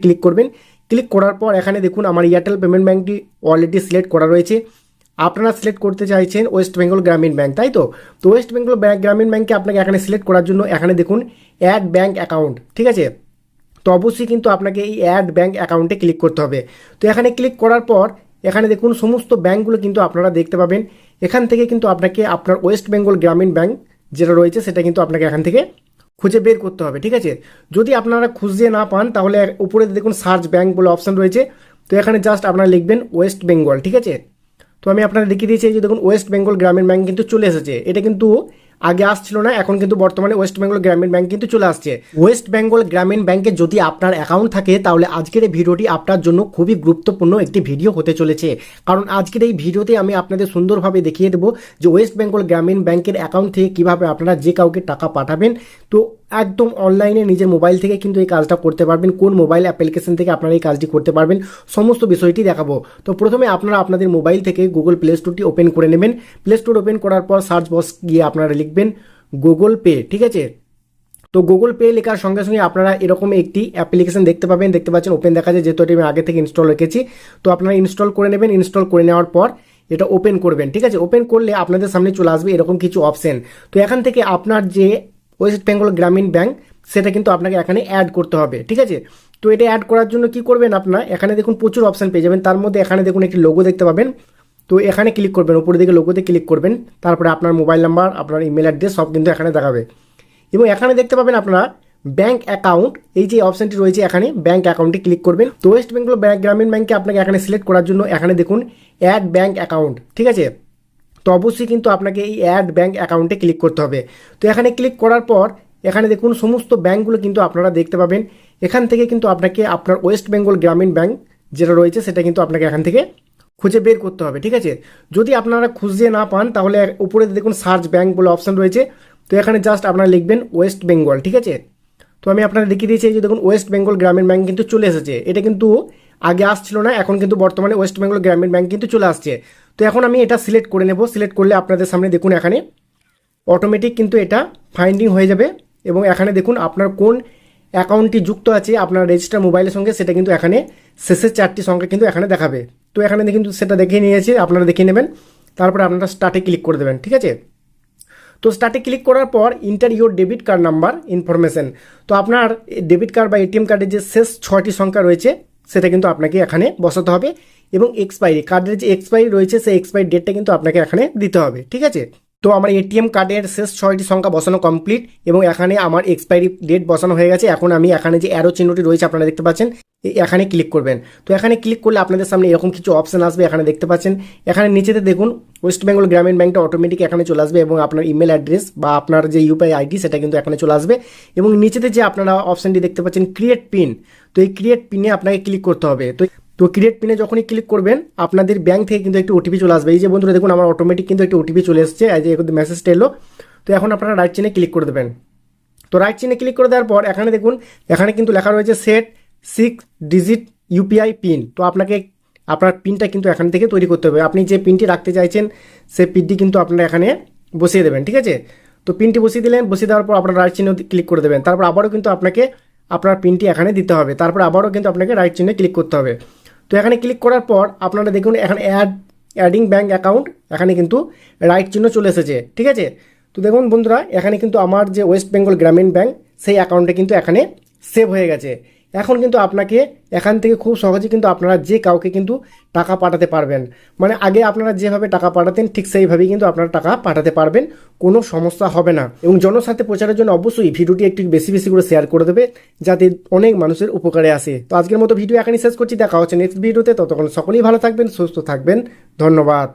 Click করবেন। Click করার পর এখানে দেখুন আমার এয়ারটেল পেমেন্ট ব্যাঙ্কটি অলরেডি সিলেক্ট করা রয়েছে। আপনারা সিলেক্ট করতে চাইছেন ওয়েস্ট বেঙ্গল গ্রামীণ ব্যাঙ্ক, তাই তো? তো ওয়েস্ট বেঙ্গল গ্রামীণ ব্যাঙ্কে আপনাকে এখানে সিলেক্ট করার জন্য এখানে দেখুন অ্যাড ব্যাঙ্ক অ্যাকাউন্ট, ঠিক আছে? তো অবশ্যই কিন্তু আপনাকে এই অ্যাড ব্যাঙ্ক অ্যাকাউন্টে ক্লিক করতে হবে। তো এখানে ক্লিক করার পর এখানে দেখুন সমস্ত ব্যাঙ্কগুলো কিন্তু আপনারা দেখতে পাবেন। এখান থেকে কিন্তু আপনাকে আপনার ওয়েস্ট বেঙ্গল গ্রামীণ ব্যাঙ্ক যেটা রয়েছে সেটা কিন্তু আপনাকে এখান থেকে খুঁজে বের করতে হবে, ঠিক আছে? যদি আপনারা খুঁজে না পান তাহলে উপরে দেখুন সার্চ ব্যাঙ্ক বলে অপশন রয়েছে। তো এখানে জাস্ট আপনারা লিখবেন ওয়েস্ট বেঙ্গল, ঠিক আছে? তো আমি আপনারা দেখিয়ে দিয়েছি যে দেখুন ওয়েস্ট বেঙ্গল গ্রামীণ ব্যাঙ্ক কিন্তু চলে এসেছে। এটা কিন্তু আগে আসছিল না, এখন কিন্তু বর্তমানে ওয়েস্ট বেঙ্গল গ্রামীণ ব্যাঙ্ক কিন্তু চলে আসছে। ওয়েস্ট বেঙ্গল গ্রামীণ ব্যাঙ্কে যদি আপনার অ্যাকাউন্ট থাকে তাহলে আজকের এই ভিডিওটি আপনার জন্য খুবই গুরুত্বপূর্ণ একটি ভিডিও হতে চলেছে। কারণ আজকের এই ভিডিওতে আমি আপনাদের সুন্দরভাবে দেখিয়ে দেবো যে ওয়েস্ট বেঙ্গল গ্রামীণ ব্যাঙ্কের অ্যাকাউন্ট থেকে কীভাবে আপনারা যে কাউকে টাকা পাঠাবেন। তো একদম অনলাইনে নিজের মোবাইল থেকে কিন্তু এই কাজটা করতে পারবেন। কোন মোবাইল অ্যাপ্লিকেশন থেকে আপনারা এই কাজটি করতে পারবেন সমস্ত বিষয়টি দেখাবো। তো প্রথমে আপনারা আপনাদের মোবাইল থেকে গুগল প্লে স্টোরটি ওপেন করে নেবেন। প্লে স্টোর ওপেন করার পর সার্চ বক্স গিয়ে আপনারা লিখবেন গুগল পে, ঠিক আছে? তো গুগল পে লেখার সঙ্গে সঙ্গে আপনারা এরকম একটি অ্যাপ্লিকেশন দেখতে পাবেন। দেখতে পাচ্ছেন ওপেন দেখা যায়, যেহেতু আমি আগে থেকে ইনস্টল রেখেছি। তো আপনারা ইনস্টল করে নেবেন। ইনস্টল করে নেওয়ার পর এটা ওপেন করবেন, ঠিক আছে? ওপেন করলে আপনাদের সামনে চলে আসবে এরকম কিছু অপশন। তো এখান থেকে আপনার যে ওয়েস্ট বেঙ্গল গ্রামীণ ব্যাঙ্ক সেটা কিন্তু আপনাকে এখানে অ্যাড করতে হবে, ঠিক আছে? তো এটা অ্যাড করার জন্য কি করবেন, আপনারা এখানে দেখুন প্রচুর অপশন পেয়ে যাবেন। তার মধ্যে এখানে দেখুন একটি লোগো দেখতে পাবেন। তো এখানে ক্লিক করবেন, উপরের দিকে লোগোতে ক্লিক করবেন। তারপরে আপনার মোবাইল নাম্বার, আপনার ইমেল অ্যাড্রেস সব কিন্তু এখানে দেখাবে। এবং এখানে দেখতে পাবেন আপনারা ব্যাঙ্ক অ্যাকাউন্ট, এই যে অপশনটি রয়েছে এখানে ব্যাঙ্ক অ্যাকাউন্টে ক্লিক করবেন। তো ওয়েস্ট বেঙ্গল গ্রামীণ ব্যাঙ্কে আপনাকে এখানে সিলেক্ট করার জন্য এখানে দেখুন অ্যাড ব্যাঙ্ক অ্যাকাউন্ট, ঠিক আছে? তো অবশ্যই কিন্তু আপনাকে এই অ্যাড ব্যাঙ্ক অ্যাকাউন্টে ক্লিক করতে হবে। তো এখানে ক্লিক করার পর এখানে দেখুন সমস্ত ব্যাঙ্কগুলো কিন্তু আপনারা দেখতে পাবেন। এখান থেকে কিন্তু আপনাকে আপনার ওয়েস্ট বেঙ্গল গ্রামীণ ব্যাঙ্ক যেটা রয়েছে সেটা কিন্তু আপনাকে এখান থেকে খুঁজে বের করতে হবে, ঠিক আছে? যদি আপনারা খুঁজে না পান তাহলে উপরে দেখুন সার্চ ব্যাঙ্ক বলে অপশন রয়েছে। তো এখানে জাস্ট আপনারা লিখবেন ওয়েস্ট বেঙ্গল, ঠিক আছে? তো আমি আপনারা দেখিয়ে দিয়েছি যে দেখুন ওয়েস্ট বেঙ্গল গ্রামীণ ব্যাঙ্ক কিন্তু চলে এসেছে। এটা কিন্তু আগে আসছিল না, এখন কিন্তু বর্তমানে ওয়েস্ট বেঙ্গল গ্রামীণ ব্যাঙ্ক কিন্তু চলে আসছে। তো এখন আমি এটা সিলেক্ট করে নেব। সিলেক্ট করলে আপনাদের সামনে দেখুন এখানে অটোমেটিক কিন্তু এটা ফাইন্ডিং হয়ে যাবে। এবং এখানে দেখুন আপনার কোন অ্যাকাউন্টটি যুক্ত আছে আপনার রেজিস্টার মোবাইলের সঙ্গে সেটা কিন্তু এখানে শেষের 4টি সংখ্যা কিন্তু এখানে দেখাবে। তো এখানে কিন্তু সেটা দেখিয়ে নিয়েছে, আপনারা দেখিয়ে নেবেন। তারপরে আপনারা স্টার্টে ক্লিক করে দেবেন, ঠিক আছে? তো স্টার্টে ক্লিক করার পর inter your debit card number information. তো আপনার ডেবিট কার্ড বা এটিএম কার্ডের যে শেষ 6টি সংখ্যা রয়েছে সেটা কিন্তু আপনাকে এখানে বসাতে হবে। এবং এক্সপায়ারি কার্ডের যে এক্সপায়ারি রয়েছে সেই এক্সপায়ারি ডেটটা কিন্তু আপনাকে এখানে দিতে হবে, ঠিক আছে? তো আমার এটিএম কার্ডের শেষ 6টি সংখ্যা বসানো কমপ্লিট এবং এখানে আমার এক্সপায়ারি ডেট বসানো হয়ে গেছে। এখন আমি এখানে যে অ্যারো চিহ্নটি রয়েছে আপনারা দেখতে পাচ্ছেন, এখানে ক্লিক করবেন। তো এখানে ক্লিক করলে আপনাদের সামনে এরকম কিছু অপশন আসবে। এখানে দেখতে পাচ্ছেন এখানে নিচেতে দেখুন ওয়েস্ট বেঙ্গল গ্রামীণ ব্যাঙ্কটা অটোমেটিক এখানে চলে আসবে এবং আপনার ইমেল অ্যাড্রেস বা আপনার যে ইউপিআই আইডি সেটা কিন্তু এখানে চলে আসবে। এবং নিচেতে যে আপনারা অপশনটি দেখতে পাচ্ছেন ক্রিয়েট পিন, তো এই ক্রিয়েট পিনে আপনাকে ক্লিক করতে হবে। তো ক্রিয়েট পিনে যখনই ক্লিক করবেন আপনাদের ব্যাঙ্ক থেকে কিন্তু একটি ওটিপি চলে আসবে। এই যে বন্ধুরা দেখুন আমার অটোমেটিক কিন্তু একটি ওটিপি চলে এসেছে, এই যে মেসেজটা এলো। তো এখন আপনারা রাইট চিহ্নে ক্লিক করে দেবেন। তো রাইট চিহ্নে ক্লিক করে দেওয়ার পর এখানে দেখুন এখানে কিন্তু লেখা রয়েছে সেট 6 ডিজিট ইউপিআই পিন। তো আপনাকে আপনার পিনটা কিন্তু এখান থেকে তৈরি করতে হবে। আপনি যে পিনটি রাখতে চাইছেন সেই পিনটি কিন্তু আপনারা এখানে বসিয়ে দেবেন, ঠিক আছে? তো পিনটি বসিয়ে দিলেন, বসিয়ে দেওয়ার পর আপনার রাইট চিহ্নে ক্লিক করে দেবেন। তারপর আবারও কিন্তু আপনাকে আপনার পিনটি এখানে দিতে হবে। তারপর আবারও কিন্তু আপনাকে রাইট চিহ্নে ক্লিক করতে হবে। তো এখানে ক্লিক করার পর আপনারা দেখুন এখানে অ্যাডিং ব্যাঙ্ক অ্যাকাউন্ট এখানে কিন্তু রাইট চিহ্ন চলে এসেছে, ঠিক আছে? তো দেখুন বন্ধুরা এখানে কিন্তু আমার যে ওয়েস্ট বেঙ্গল গ্রামীণ ব্যাঙ্ক সেই অ্যাকাউন্টে কিন্তু এখানে সেভ হয়ে গেছে। এখন কিন্তু আপনাকে এখান থেকে খুব সহজে কিন্তু আপনারা যে কাউকে কিন্তু টাকা পাঠাতে পারবেন। মানে আগে আপনারা যেভাবে টাকা পাঠাতেন ঠিক সেইভাবেই কিন্তু আপনারা টাকা পাঠাতে পারবেন, কোনো সমস্যা হবে না। এবং জনস্বার্থে প্রচারের জন্য অবশ্যই ভিডিওটি একটু বেশি বেশি করে শেয়ার করে দেবে যাতে অনেক মানুষের উপকারে আসে। তো আজকের মতো ভিডিও এখানেই শেষ করছি, দেখা হচ্ছে নেক্সট ভিডিওতে। ততক্ষণ সকলেই ভালো থাকবেন, সুস্থ থাকবেন, ধন্যবাদ।